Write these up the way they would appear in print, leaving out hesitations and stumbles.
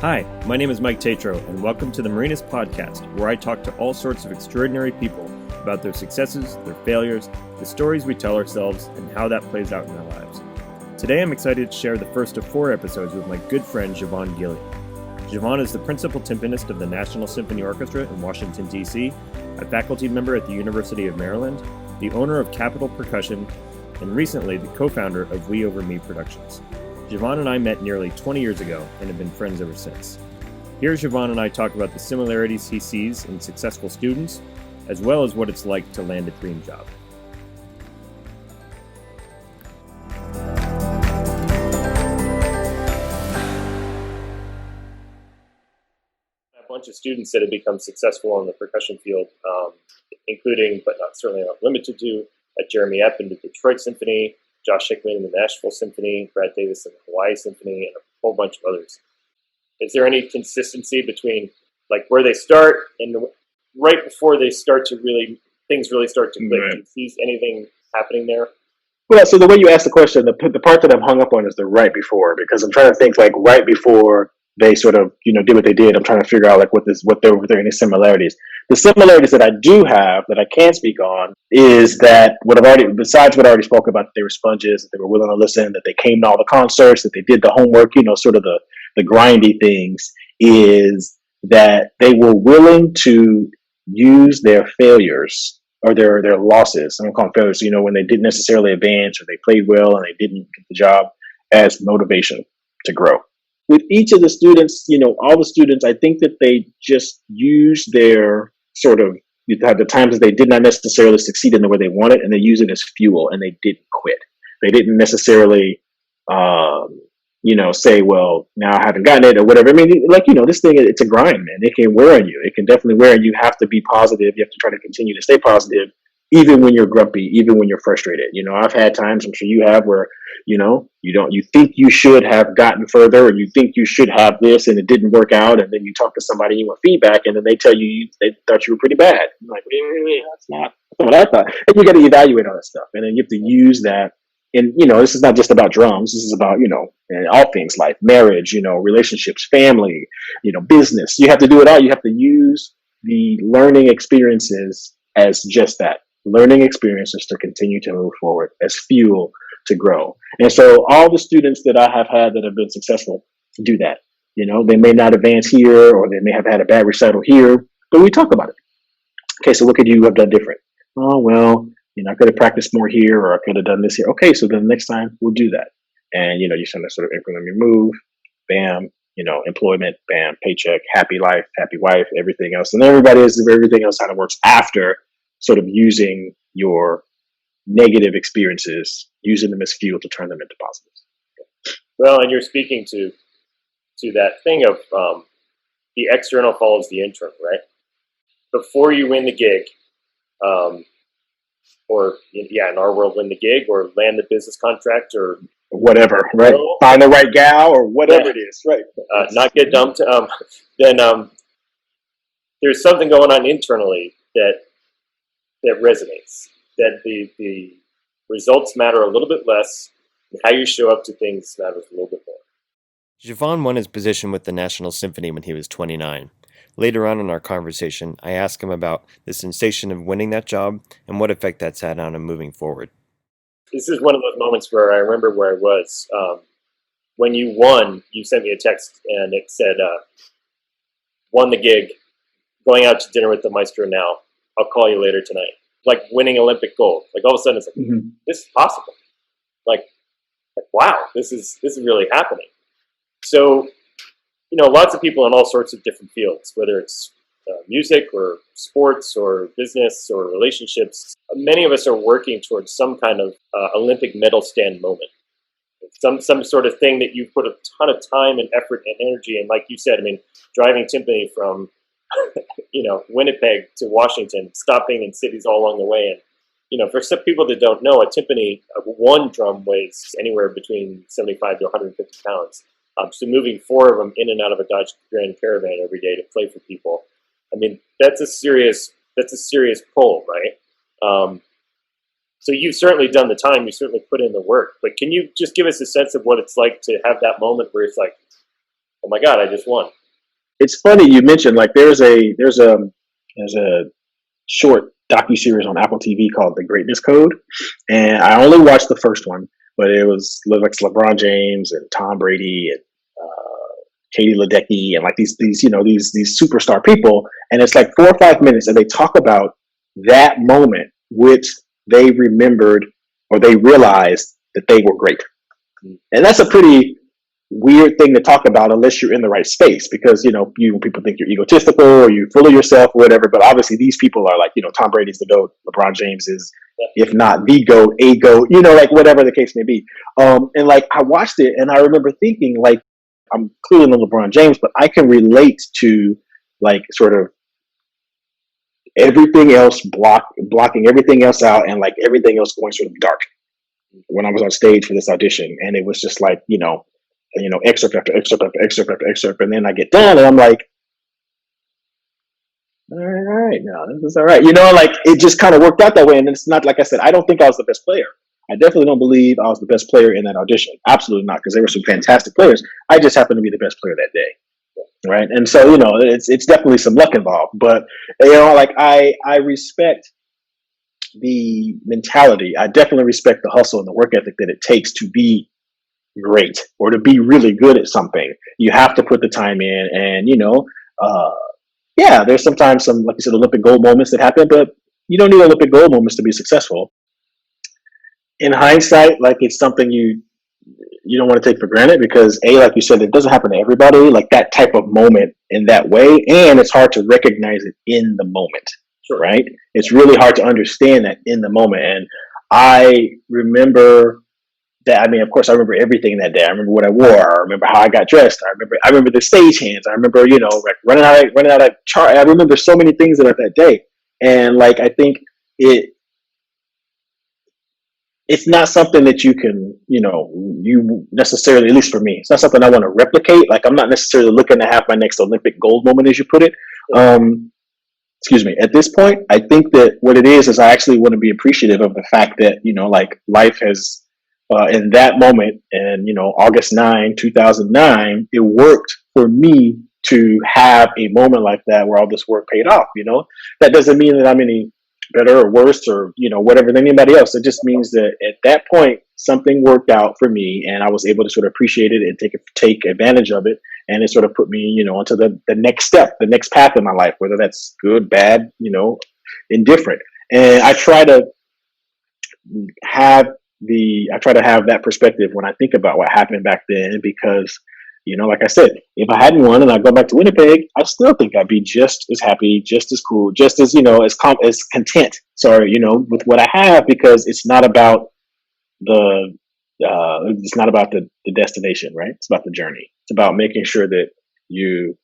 Hi, my name is Mike Tatro, and welcome to the Marinus podcast, where I talk to all sorts of extraordinary people about their successes, their failures, the stories we tell ourselves, and how that plays out in our lives. Today I'm excited to share the first of 4 episodes with my good friend Javon Gilly. Javon is the principal timpanist of the National Symphony Orchestra in Washington, D.C., a faculty member at the University of Maryland, the owner of Capital Percussion, and recently the co-founder of We Over Me Productions. Javon and I met nearly 20 years ago and have been friends ever since. Here Javon and I talk about the similarities he sees in successful students, as well as what it's like to land a dream job. A bunch of students that have become successful in the percussion field, including, but certainly not limited to, Jeremy Epp in the Detroit Symphony, Josh Hickman in the Nashville Symphony, Brad Davis in the Hawaii Symphony, and a whole bunch of others. Is there any consistency between like where they start and right before they start to things really start to click? Right. Do you see anything happening there? Well, so the way you asked the question, the part that I'm hung up on is the right before, because I'm trying to think like right before they sort of, did what they did. I'm trying to figure out like were there any similarities. The similarities that I do have that I can speak on is that besides what I already spoke about, that they were sponges, that they were willing to listen, that they came to all the concerts, that they did the homework, sort of the grindy things, is that they were willing to use their failures or their losses. I'm going to call them failures, when they didn't necessarily advance or they played well and they didn't get the job, as motivation to grow. With each of the students, all the students, I think that they just use their sort of, you have the times that they did not necessarily succeed in the way they wanted, and they use it as fuel, and they didn't quit. They didn't necessarily, say, well, now I haven't gotten it or whatever. I mean, this thing, it's a grind, man. It can wear on you. It can definitely wear on you. You have to be positive. You have to try to continue to stay positive, even when you're grumpy, even when you're frustrated. I've had times, I'm sure you have, where, you think you should have gotten further, or you think you should have this and it didn't work out. And then you talk to somebody, you want feedback, and then they tell you they thought you were pretty bad. I'm like, that's not what I thought. And you got to evaluate all that stuff. And then you have to use that. And, this is not just about drums. This is about, all things, life, marriage, relationships, family, business. You have to do it all. You have to use the learning experiences as just that, learning experiences to continue to move forward, as fuel to grow. And so all the students that I have had that have been successful do that. They may not advance here, or they may have had a bad recital here, but we talk about it. Okay, so what could you have done different? Oh, well, I could have practiced more here, or I could have done this here. Okay, so then next time we'll do that. And, you sort of implement your move, bam, employment, bam, paycheck, happy life, happy wife, everything else. And everything else kind of works after sort of using your negative experiences, using them as fuel to turn them into positives. Well, and you're speaking to that thing of the external follows the internal, right? Before you win the gig, or in our world, win the gig or land the business contract or whatever, right? Find the right gal or whatever it is, right? Not get dumped. Then there's something going on internally that resonates. That the results matter a little bit less, and how you show up to things matters a little bit more. Javon won his position with the National Symphony when he was 29. Later on in our conversation, I asked him about the sensation of winning that job and what effect that's had on him moving forward. This is one of those moments where I remember where I was. When you won, you sent me a text and it said, won the gig, going out to dinner with the maestro now. I'll call you later tonight. Like winning Olympic gold. Like all of a sudden it's like, This is possible. Like, wow, this is really happening. So, lots of people in all sorts of different fields, whether it's music or sports or business or relationships. Many of us are working towards some kind of Olympic medal stand moment. Some sort of thing that you put a ton of time and effort and energy in. Like you said, driving timpani from, Winnipeg to Washington, stopping in cities all along the way. And, for some people that don't know, a timpani, one drum weighs anywhere between 75 to 150 pounds. So moving 4 of them in and out of a Dodge Grand Caravan every day to play for people, that's a serious pull, right? So you've certainly done the time, you certainly put in the work, but can you just give us a sense of what it's like to have that moment where it's like, oh my God, I just won. It's funny you mentioned like there's a short docuseries on Apple TV called The Greatness Code, and I only watched the first one, but it was like LeBron James and Tom Brady and Katie Ledecky and like these these superstar people, and it's like 4 or 5 minutes, and they talk about that moment which they remembered or they realized that they were great, and that's a pretty weird thing to talk about unless you're in the right space, because people think you're egotistical or you're full of yourself or whatever, but obviously these people are like, Tom Brady's the GOAT, LeBron James is, if not the GOAT, a GOAT, like whatever the case may be. And like I watched it and I remember thinking like, I'm clearly no LeBron James, but I can relate to like sort of everything else blocking everything else out, and like everything else going sort of dark when I was on stage for this audition. And it was just like, excerpt after excerpt after excerpt after excerpt. And then I get done and I'm like, all right, no, this is all right. Like it just kind of worked out that way. And it's not, like I said, I don't think I was the best player. I definitely don't believe I was the best player in that audition. Absolutely not, because there were some fantastic players. I just happened to be the best player that day. Right. And so, it's definitely some luck involved. But, like I respect the mentality. I definitely respect the hustle and the work ethic that it takes to be great or to be really good at something. You have to put the time in, and there's sometimes some, like you said, Olympic gold moments that happen, but you don't need Olympic gold moments to be successful. In hindsight, like it's something you don't want to take for granted, because like you said, it doesn't happen to everybody, like that type of moment in that way, and it's hard to recognize it in the moment. Sure. Right? It's really hard to understand that in the moment. And I remember that, of course, I remember everything that day. I remember what I wore. I remember how I got dressed. I remember the stagehands. I remember, like running out of chart. I remember so many things about that day. And like, I think it's not something that you can, you necessarily, at least for me, it's not something I want to replicate. Like, I'm not necessarily looking to have my next Olympic gold moment, as you put it. Excuse me. At this point, I think that what it is I actually want to be appreciative of the fact that, like life has, in that moment, and August 9, 2009, it worked for me to have a moment like that where all this work paid off. That doesn't mean that I'm any better or worse or whatever than anybody else. It just means that at that point something worked out for me, and I was able to sort of appreciate it and take advantage of it, and it sort of put me onto the next step, the next path in my life, whether that's good, bad, indifferent. And I try to have that perspective when I think about what happened back then, because like I said, if I hadn't won and I go back to Winnipeg, I still think I'd be just as happy, just as cool, just as as content. Sorry, with what I have, because it's not about the destination, right? It's about the journey. It's about making sure that you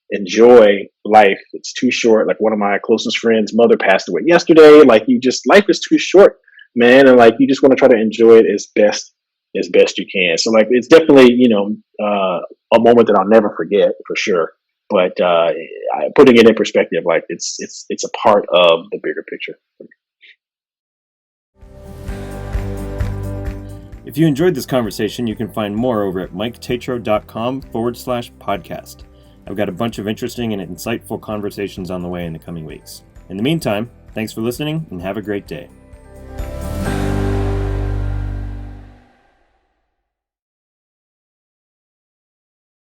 enjoy life. It's too short. Like one of my closest friends' mother passed away yesterday. Like life is too short, man, and like you just want to try to enjoy it as best you can. So like it's definitely a moment that I'll never forget, for sure. But putting it in perspective, like it's a part of the bigger picture. If you enjoyed this conversation, you can find more over at miketatro.com/podcast. I've got a bunch of interesting and insightful conversations on the way in the coming weeks. In the meantime, thanks for listening and have a great day.